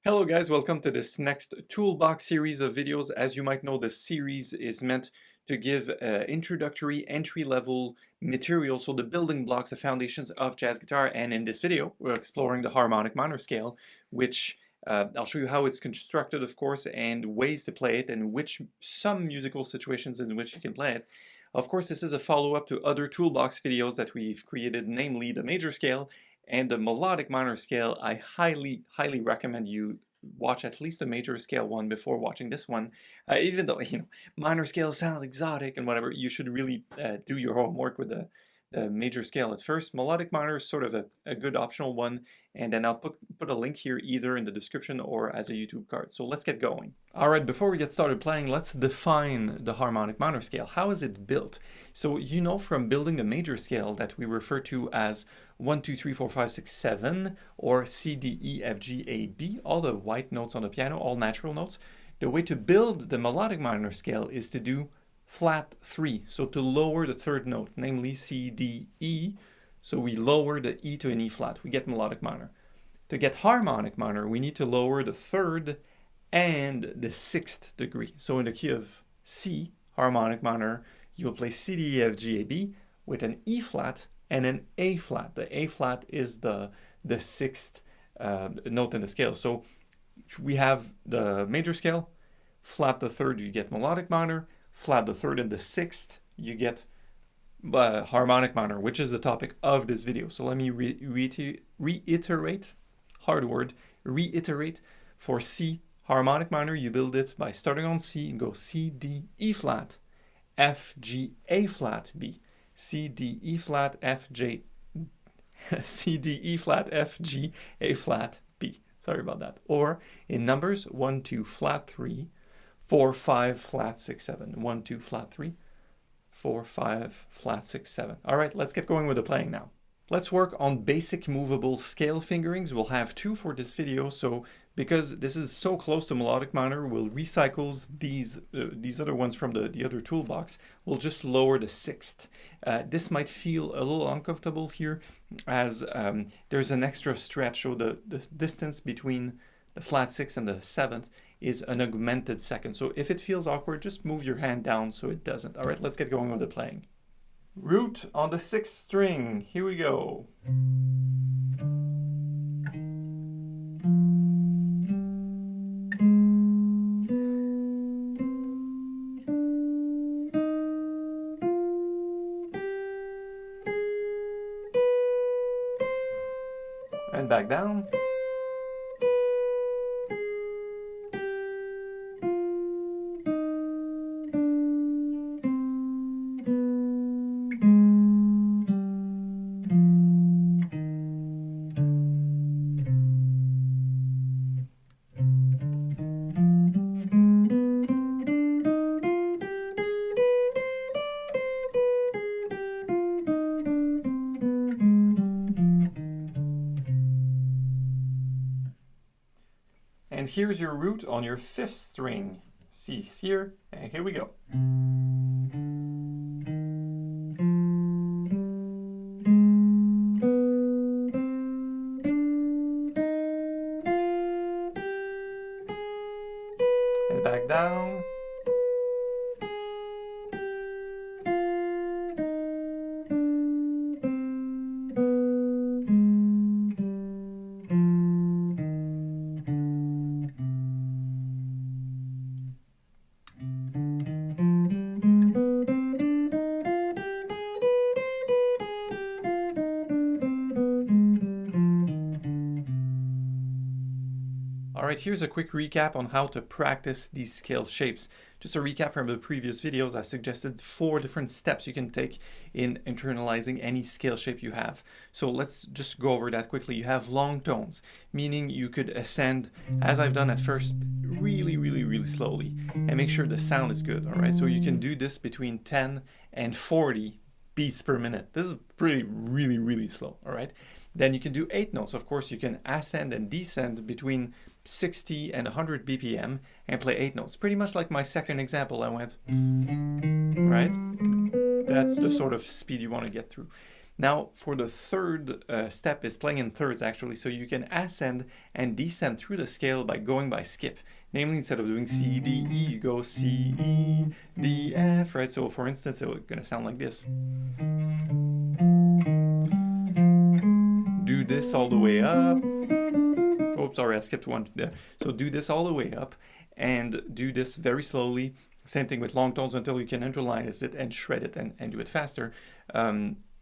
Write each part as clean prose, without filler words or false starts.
Hello guys, welcome to this next Toolbox series of videos. As you might know, this series is meant to give introductory entry-level material, so the building blocks, the foundations of jazz guitar. And in this video, we're exploring the harmonic minor scale, which I'll show you how it's constructed, of course, and ways to play it, and some musical situations in which you can play it. Of course, this is a follow-up to other Toolbox videos that we've created, namely the major scale and the melodic minor scale. I highly recommend you watch at least the major scale one before watching this one. Even though, minor scales sound exotic and whatever, you should really do your homework with the major scale at first. Melodic minor is sort of a good optional one, and then I'll put a link here either in the description or as a YouTube card. So let's get going. Alright, before we get started playing, let's define the harmonic minor scale. How is it built? So you know from building the major scale that we refer to as 1, 2, 3, 4, 5, 6, 7, or C, D, E, F, G, A, B, all the white notes on the piano, all natural notes. The way to build the melodic minor scale is to do flat 3, so to lower the third note, namely C, D, E. So we lower the E to an E flat, we get melodic minor. To get harmonic minor, we need to lower the third and the sixth degree. So in the key of C, harmonic minor, you'll play C, D, E, F, G, A, B with an E flat and an A flat. The A flat is the sixth note in the scale. So we have the major scale, flat the third, you get melodic minor, flat the third and the sixth, you get harmonic minor, which is the topic of this video. So let me reiterate, hard word, reiterate. For C, harmonic minor, you build it by starting on C and go C, D, E flat, F, G, A flat, B. C, D, E flat, F, G, C, D, E flat, F, G, A flat, B. Sorry about that. Or in numbers, 1, 2, flat 3, 4, 5, flat 6, 7. 1, 2, flat 3, 4, 5, flat 6, 7. All right, let's get going with the playing now. Let's work on basic movable scale fingerings. We'll have 2 for this video, so because this is so close to melodic minor, we'll recycle these other ones from the other toolbox. We'll just lower the sixth. This might feel a little uncomfortable here, as there's an extra stretch, so the distance between the flat 6 and the 7th is an augmented second. So if it feels awkward, just move your hand down so it doesn't. All right, let's get going with the playing. Root on the 6th string. Here we go. And back down. And here's your root on your 5th string. C here, and here we go. And back down. Alright, here's a quick recap on how to practice these scale shapes. Just a recap from the previous videos, I suggested 4 different steps you can take in internalizing any scale shape you have. So let's just go over that quickly. You have long tones, meaning you could ascend, as I've done at first, really slowly, and make sure the sound is good, alright? So you can do this between 10 and 40 beats per minute. This is really slow, alright? Then you can do 8 notes. Of course, you can ascend and descend between 60 and 100 BPM and play 8 notes. Pretty much like my second example, I went, right? That's the sort of speed you want to get through. Now, for the third step is playing in thirds, actually. So you can ascend and descend through the scale by going by skip. Namely, instead of doing C, D, E, you go C, E, D, F, right? So for instance, it's going to sound like this. Do this all the way up. Oh, sorry, I skipped one there. So do this all the way up and do this very slowly. Same thing with long tones until you can internalize it and shred it and do it faster.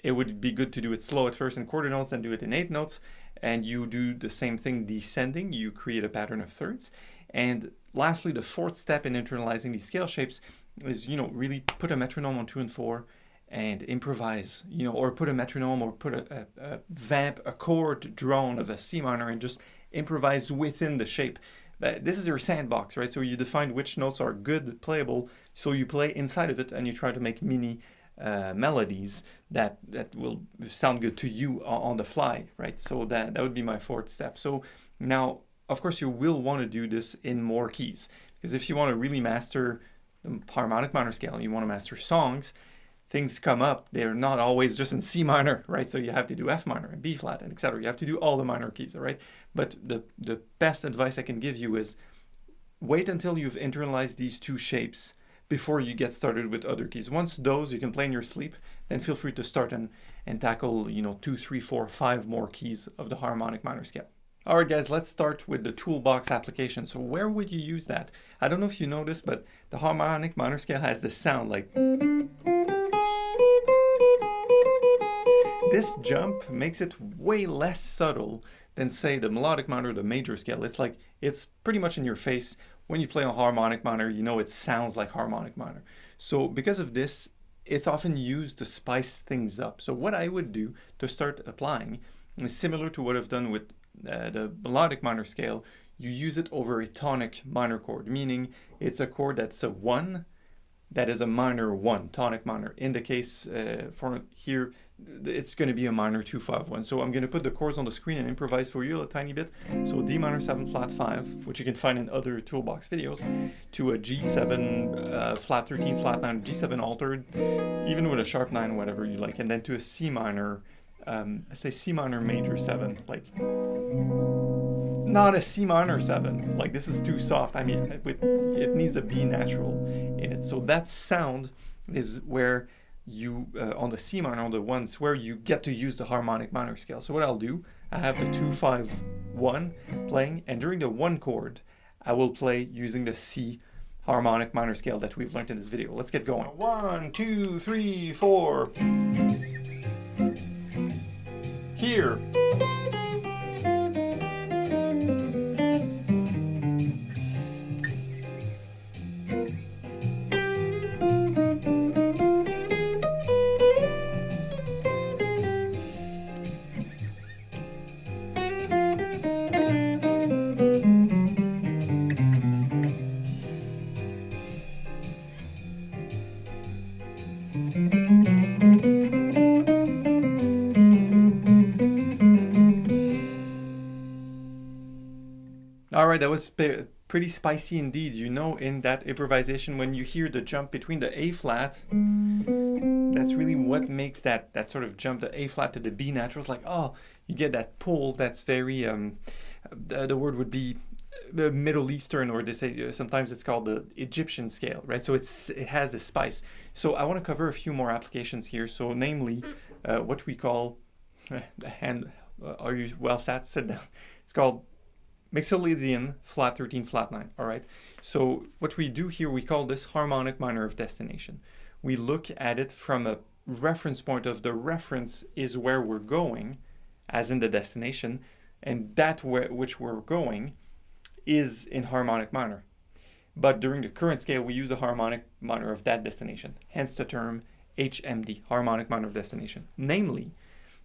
It would be good to do it slow at first in quarter notes and do it in 8 notes. And you do the same thing descending. You create a pattern of thirds. And lastly, the fourth step in internalizing these scale shapes is, really put a metronome on 2 and 4 and improvise, or put a metronome or put a vamp, a chord drone of a C minor and just improvise within the shape. This is your sandbox, right? So you define which notes are good, playable, so you play inside of it and you try to make mini melodies that will sound good to you on the fly, right? So that would be my fourth step. So now, of course, you will want to do this in more keys, because if you want to really master the harmonic minor scale and you want to master songs, things come up. They're not always just in C minor, right? So you have to do F minor and B flat and etc. You have to do all the minor keys, all right? But the best advice I can give you is wait until you've internalized these two shapes before you get started with other keys. Once those you can play in your sleep, then feel free to start and tackle, 2, 3, 4, 5 more keys of the harmonic minor scale. All right, guys, let's start with the Toolbox application. So where would you use that? I don't know if you noticed, but the harmonic minor scale has this sound like... This jump makes it way less subtle than, say, the melodic minor or the major scale. It's pretty much in your face. When you play a harmonic minor, it sounds like harmonic minor. So because of this, it's often used to spice things up. So what I would do to start applying is similar to what I've done with the melodic minor scale. You use it over a tonic minor chord, meaning it's a chord that's a 1 that is a minor 1, tonic minor. In the case for here, it's going to be a minor 2, 5, 1. So I'm going to put the chords on the screen and improvise for you a tiny bit. So D minor 7 flat 5, which you can find in other Toolbox videos, to a G7 flat 13 flat 9, G7 altered, even with a sharp 9, whatever you like, and then to a C minor, say C minor major 7, like not a C minor 7, like this is too soft. I mean, it needs a B natural in it. So that sound is where you, on the C minor, on the ones where you get to use the harmonic minor scale. So what I'll do, I have the 2, 5, 1 playing, and during the 1 chord, I will play using the C harmonic minor scale that we've learned in this video. Let's get going. 1, 2, 3, 4. Here. All right, that was pretty spicy indeed. In that improvisation, when you hear the jump between the A flat, that's really what makes that sort of jump, the A flat to the B natural. It's like, oh, you get that pull that's very, the word would be Middle Eastern, or they say sometimes it's called the Egyptian scale, right? So it has this spice. So I want to cover a few more applications here. So namely, what we call, the hand, are you well sat? Sit down. It's called Mixolydian flat 13 flat 9. All right, so what we do here, we call this harmonic minor of destination. We look at it from a reference point of the reference is where we're going, as in the destination, and that which we're going is in harmonic minor. But during the current scale, we use a harmonic minor of that destination, hence the term HMD, harmonic minor of destination. Namely,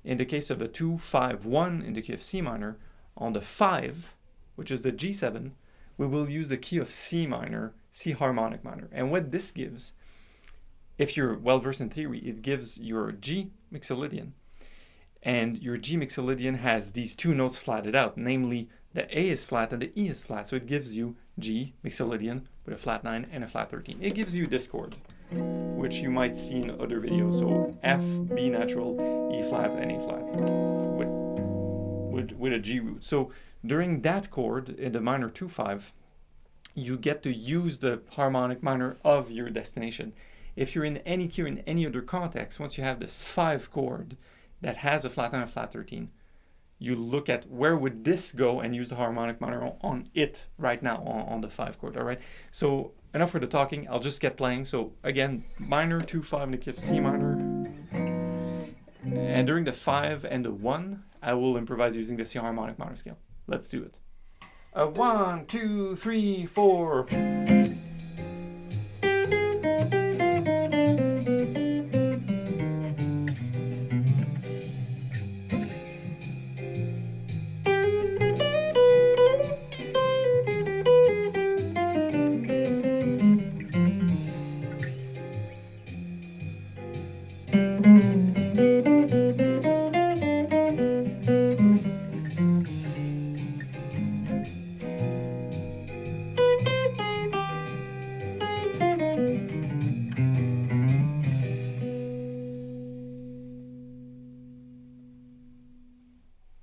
in the case of a 2, 5, 1 in the key of C minor, on the 5, which is the G7, we will use the key of C minor, C harmonic minor. And what this gives, if you're well-versed in theory, it gives your G Mixolydian. And your G Mixolydian has these two notes flatted out, namely the A is flat and the E is flat. So it gives you G Mixolydian with a flat 9 and a flat 13. It gives you this chord. which you might see in other videos. So F, B natural, E flat, and A flat with a G root. So during that chord in the minor 2/5, you get to use the harmonic minor of your destination. If you're in any key or in any other context, once you have this 5 chord that has a flat 9 and a flat 13, you look at where would this go and use the harmonic minor on it right now on the 5 chord, all right? So enough for the talking, I'll just get playing. So again, minor 2/5 in the key of C minor. And during the 5 and the 1, I will improvise using the C harmonic minor scale. Let's do it. 1, 2, 3, 4.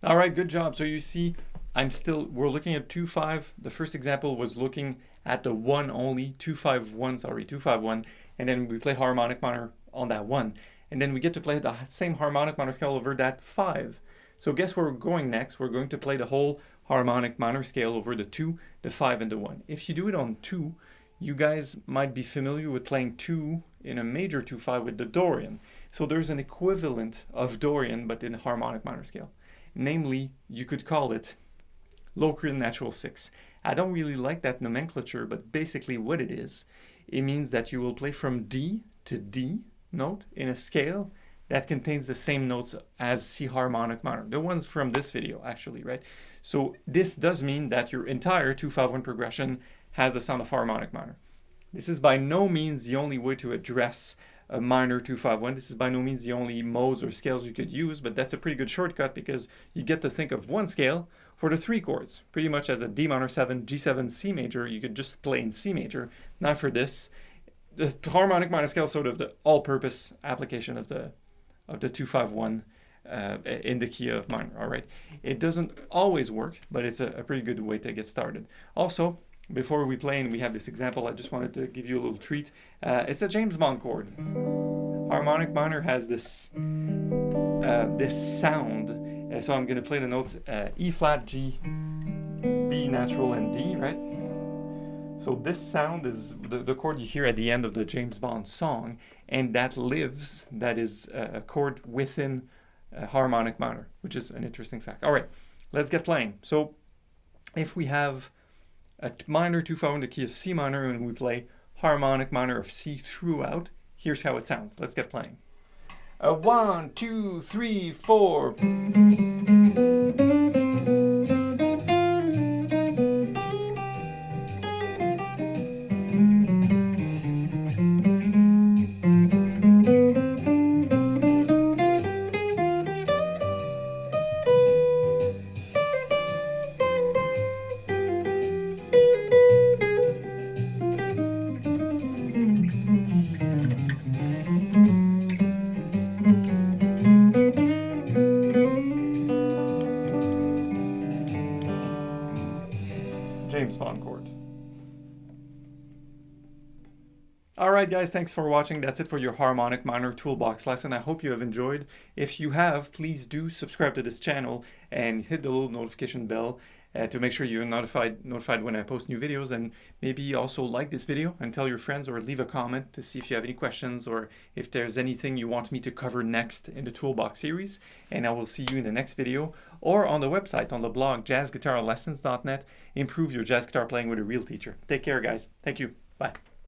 All right, good job. So you see, we're looking at 2/5. The first example was looking at the 1 only, 2/5/1, sorry, 2/5/1, and then we play harmonic minor on that 1. And then we get to play the same harmonic minor scale over that 5. So guess where we're going next? We're going to play the whole harmonic minor scale over the 2, the 5, and the 1. If you do it on 2, you guys might be familiar with playing 2 in a major 2/5 with the Dorian. So there's an equivalent of Dorian, but in the harmonic minor scale. Namely, you could call it Locrian natural 6. I don't really like that nomenclature, but basically what it is, it means that you will play from D to D note in a scale that contains the same notes as C harmonic minor. The ones from this video, actually, right? So this does mean that your entire 2/5/1 progression has the sound of harmonic minor. This is by no means the only way to address a minor 2/5/1. This is by no means the only modes or scales you could use, but that's a pretty good shortcut because you get to think of one scale for the 3 chords. Pretty much as a D minor 7, G7, C major, you could just play in C major. Not for this. The harmonic minor scale is sort of the all-purpose application of the 2/5/1 in the key of minor, all right? It doesn't always work, but it's a pretty good way to get started. Also, before we play and we have this example, I just wanted to give you a little treat. It's a James Bond chord. Harmonic minor has this sound. So I'm going to play the notes E flat, G, B natural, and D, right? So this sound is the chord you hear at the end of the James Bond song, and that is a chord within harmonic minor, which is an interesting fact. All right, let's get playing. So if we have a minor 2/5 in the key of C minor and we play harmonic minor of C throughout, here's how it sounds. Let's get playing. 1, 2, 3, 4. James Bond chord. Alright guys, thanks for watching. That's it for your harmonic minor toolbox lesson. I hope you have enjoyed. If you have, please do subscribe to this channel and hit the little notification bell to make sure you're notified when I post new videos, and maybe also like this video and tell your friends, or leave a comment to see if you have any questions or if there's anything you want me to cover next in the Toolbox series. And I will see you in the next video or on the website, on the blog jazzguitarlessons.net. Improve your jazz guitar playing with a real teacher. Take care guys. Thank you. Bye.